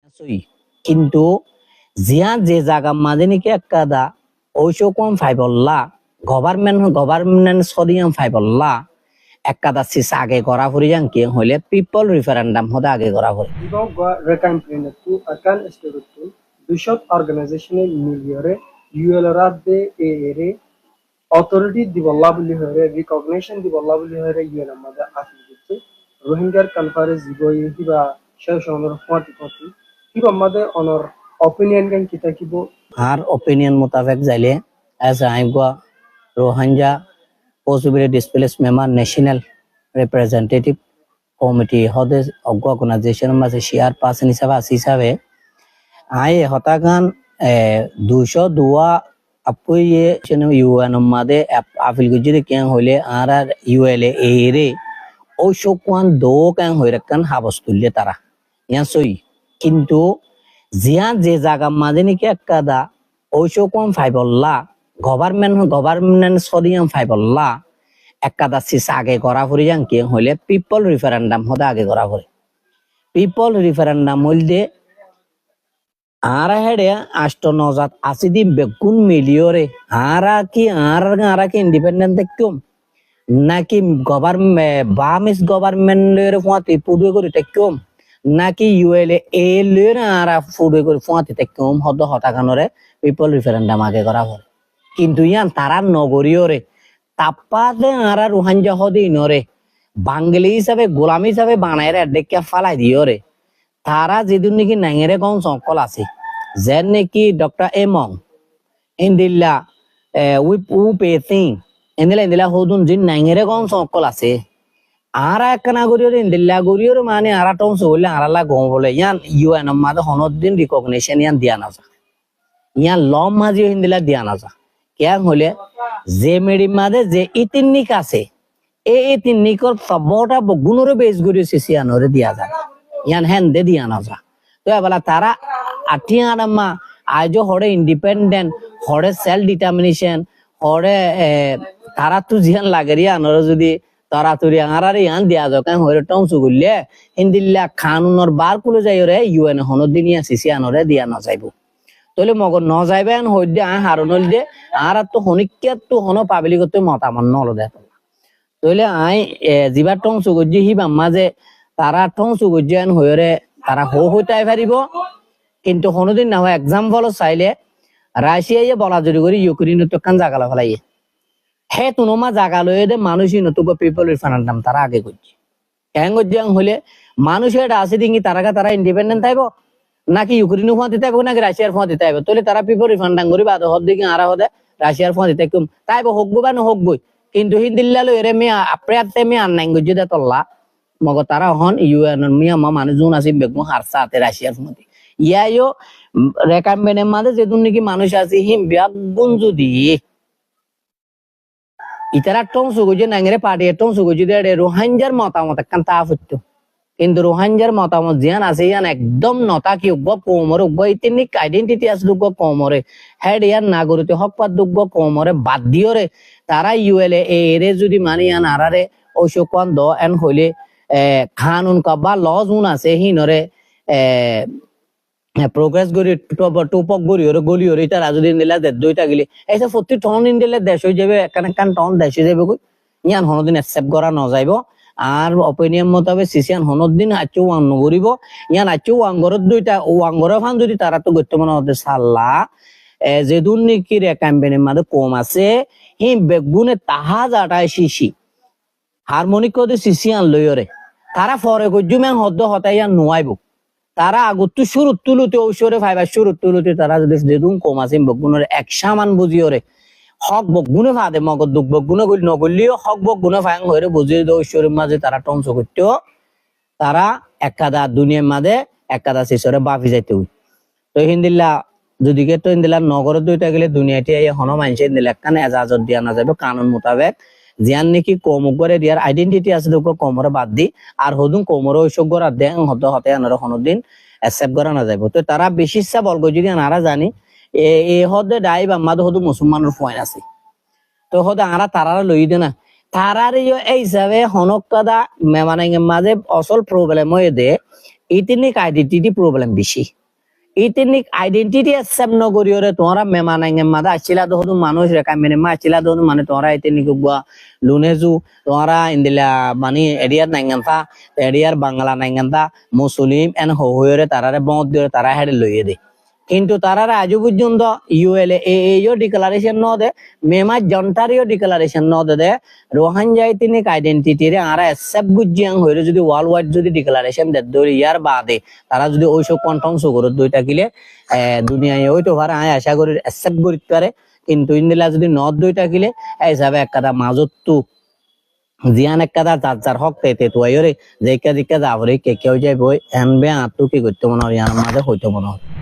আসই কিন্তু জিয়া যে জায়গা মাঝে নাকি একটা ওইসব কম ফাইবল্লা গভর্নমেন্ট সদিয়াম ফাইবল্লা একটা সিস আগে করা ফুরি যান কি হইলে পিপল রিফারেন্ডাম হতে আগে করা ফুরি Idag rekampinetu akan istirutu bishop organizational miliore ULRAD ere authority dibolla boli hore recognition dibolla boli hore UN amada afil gitte Rohingya conference diboyi hiba shay shonor fati fati hiba amade honor opinion kan kita kibo আর opinion মোতাবেক যাইলে এস আইগা Rohingya possibility displace member national representative committee হদে organisation মাঝে chairperson হিসাবে আই হতাগান 202 আপুয়ে ইউএন মাদে আপিল গুজরি কেন হইলে আর ইউএলএ এরে ও শোকান দো কেন হই রাখান হাবস তুললে তারা ইয়া সই কিন্তু জিয়া যে জায়গা মাঝে নাকি একটা ও শোকান ফাইবল্লা গভর্নমেন্ট সদিয়াম ফাইবল্লা একটা সিস আগে করা ফুরি যান কি হইলে পিপল রিফারেন্ডাম হতে আগে করা ফুরি পিপল রিফারেন্ডাম হইলে আর হেডে আষ্ট নজাত আসি দিন বেগুন মিলিয়রে আর কি ইন্ডিপেন্ডেন্ট দেখুম নাকি বামিস গভর্নমেন্টের ফুয়াতি পুডুয়ে করে দেখুম নাকি ইউএলএ এ লের আর পুডুয়ে করে ফুয়াতি দেখুম হদ হতাকানরে পিপল রিফারেন্ডাম আগে করা হয় কিন্তু ইয়ান তারা নগরীয়রে তাপ্পাতে আর রোহাঞ্জা হদি নরে বাঙালি হিসাবে গোলাম হিসাবে বানায় ডেকে ফালাই দিয়রে তারা যেদিন নাকি নাঙেরে গন সকল আছে যেন নাকি ডক্টর এমং ইন্দিল্লা উ পেসিং ইন্দিলা হদুন যে নাঙেরে গন সকল আছে আর এক নাগরিয়র ইন্দিল্লা গরিয়র মানে আর টংস হইলে আরালা গম বলে ইয়ান ইউএন মাদে হনদিন রিকগনিশন ইয়ান দিয়া না যা ইয়ান লম মাঝি ইন্দিলা দিয়া না যা কেন হলে যে মেডি মাদে যে ইতিনিক আছে এই ইতিনিকর সবটা গুণরে বেশ গরিয় সিসিয়ানরে দিয়া যায় ইয়ান হ্যান দে দিয়া না যা তো এবেলা তারা আঠিয়ানামা আজও হরে ইন্ডিপেন্ডেন্ট হরে সেলফ ডিটারমিনেশন হরে তারা তো জিয়ান লাগেরি আনরে যদি তারা তুরি আঙারারে ইয়ান দিয়া যাও কেন হরে টংসু গুললে হিন্দিল্লা খানুনর বার কুলে যাই রে ইউএন হনদিনিয়া সিসিয়ানরে দিয়া না যাইব তাহলে মগর ন যাইবেন হইদে হারন হইদে আর তো হনিকে তো হন পাবলিক তো মতামত নল দে তাহলে জিবার টংসু গজি হিবাম মাঝে তারা টংসু গজিয়ান হইরে তারা হইতাই পারিব কিন্তু কোনোদিন না হয় এক্সাম্পল চাইলে রাশিয়ায় বলা জুড়ি করে ইউক্রেন তো কান জাগালা ফেলাই হে তুনোমা জাগা লয়ে দে মানুষই নতুন পিপল রিফারেন্ডাম তারা আগে করছে কেন গজিয়াং হলে মানুষের আছে দিঙ্গি তারা ইন্ডিপেন্ডেন্ট থাকবো নাকি ইউক্রেনের ফোন দিতে হবে নাকি রাশিয়ার ফোন দিতে হবে তাহলে তারা পিপল রিফান্ডাং করি বা হদ দিকে আরা হদে রাশিয়ার ফোন দিতে কম তাই হোকবো বা নহকবই কিন্তু হিন্দিল্লা লো এরে মেয়া আপ্রাতে মেয়া আন্নাই গজি দে তল্লা মগ তারা হন ইউএন মিয়া মা মানুষজন আছে বেগম হারসা আতে রাশিয়ার ফোন ইয়াইও রেকামেন্ডের মাঝে যেদিন নাকি মানুষ আছে হিম বিয়াগুন যদি ইতারা টংসু গজি নাঙ্গেরে পার্টি টংসু গজি দে রোহাঞ্জার মতামত কান তা ফুটতো কিন্তু রোহাঞ্জার মতামত জিয়ান আছে ইয়ান একদম নতা কি উগ্র কোমরে উগ্র ইতিনিক আইডেন্টিটি আছে উগ্র কোমরে হেড ইয়ান নাগরিক হক পাত উগ্র কোমরে বাদ দিয়রে তারা ইউএলএ এরে যদি মানি ইয়ান আরারে ওইসকন দ এন হইলে খানুন কাবা লজুন আছে হিনরে প্রোগ্রেস গরি টুপক গরি ওরে গলি ওরে তারা যদি নিলা দে দুইটা গলি এইসব প্রতি টন ইন্ডিলে দেশ হয়ে যাবে কান টন দেশ হয়ে যাবে কই ইয়ান হনদিন অ্যাকসেপ্ট করা ন যাইব আর অপিনিয়ন মোতাবেক সিসিয়ান হনদিন আচু ওয়াং নগরিব ইয়ান আচু ওয়াঙ্গর দুইটা ওয়াঙ্গর ফান যদি তারা তো বর্তমানে হতে সাল্লা যেদুন নাকি রেকাম্বেনের মাঝে কম আছে হি বেগুনে তাহা যাটায় শিশি হারমোনিক কদে সিসিয়ান লইরে তারা ফরে গজুমেন হদ্দ হতাইয়া নোয়াইব তারা আগত শুরু তুলুতে ঔষরে ফাইবার শুরু তুলুতে তারা যদি যেদুন কম আছে বেগুনের একশামান বুঝিওরে হক বগুনে ফাদে মগদ দুঃখ বগুনে গল নগলিও হক বগুনে ফাং হইরে বুঝিয়ে দে ঐশ্বরের মাঝে তারা টংস করতে তারা একাদা দুনিয়ার মাঝে একাদা শিশরে বাফি যাইতে হই তো হিন্দিল্লা যদি কে তো হিন্দিল্লা নগরের দুইটা গেলে দুনিয়াটি হন মানুষ হিন্দিল্লা একখানে এজাজত দিয়া না যাবে কানুন মোতাবেক জিয়ান নাকি কম করে দিয়ার আইডেন্টিটি আছে দুঃখ কমরে বাদ দি আর হদুন কমরে ঐশ্বর গড়া দেন হতে হতে আনার হনদিন অ্যাকসেপ্ট করা না যাইব তো তারা বেশি ইচ্ছা বলবো যদি আনারা জানি এ হদে ডাইব আমাদের হদু মুসলমানের পয়েন্ট আছে তো হদে আরা তারারা লই দে না তারার এই হিসাবে হনক কাদা মানে মাঝে অসল প্রবলেম হয়ে দে ইথনিক আইডেন্টিটি প্রবলেম বেশি ইথনিক আইডেন্টিটি অ্যাকসেপ্ট নগরিয়রে তোমরা মেমানাঙ্গে মাদা আছিলা দহনু মানুষ রেখা মেনে মা আছিলা দহনু মানে তোমরা ইথনিক গুয়া লুনেজু তোমরা ইন্দিলা মানে এরিয়ার নাঙ্গান্তা এরিয়ার বাংলা নাঙ্গান্তা মুসলিম এন হইরে তারারে বন্ধ দিয়ে তারা হেডে লইয়ে দে কিন্তু তারারা আজ পর্যন্ত ইউএলএ এইও ডিক্লারেশন ন দে মেমা জন্টারিও ডিক্লারেশন ন দে রোহানজা ইথনিক আইডেন্টিটি রে আরা অ্যাকসেপ্ট গুজিয়াং হইরে যদি ওয়ার্ল্ড ওয়াইড যদি ডিক্লারেশন দে দরি ইয়ার বাদে তারা যদি ওইসব কন্ঠং সুগরত দুই থাকিলে দুনিয়ায় ওইটো ভার আয় আশা করি অ্যাকসেপ্ট করিতে পারে কিন্তু ইন্দিলা যদি নদ দুই থাকিলে এই হিসাবে একটা মাজত তু জিয়ান একটা যার হক তেতে তো আইরে যে কে দিকে যাবরে কে কেউ যাইবই এনবে আতু কি করতে মনে হয় ইয়ার মাঝে হইতে মনে হয়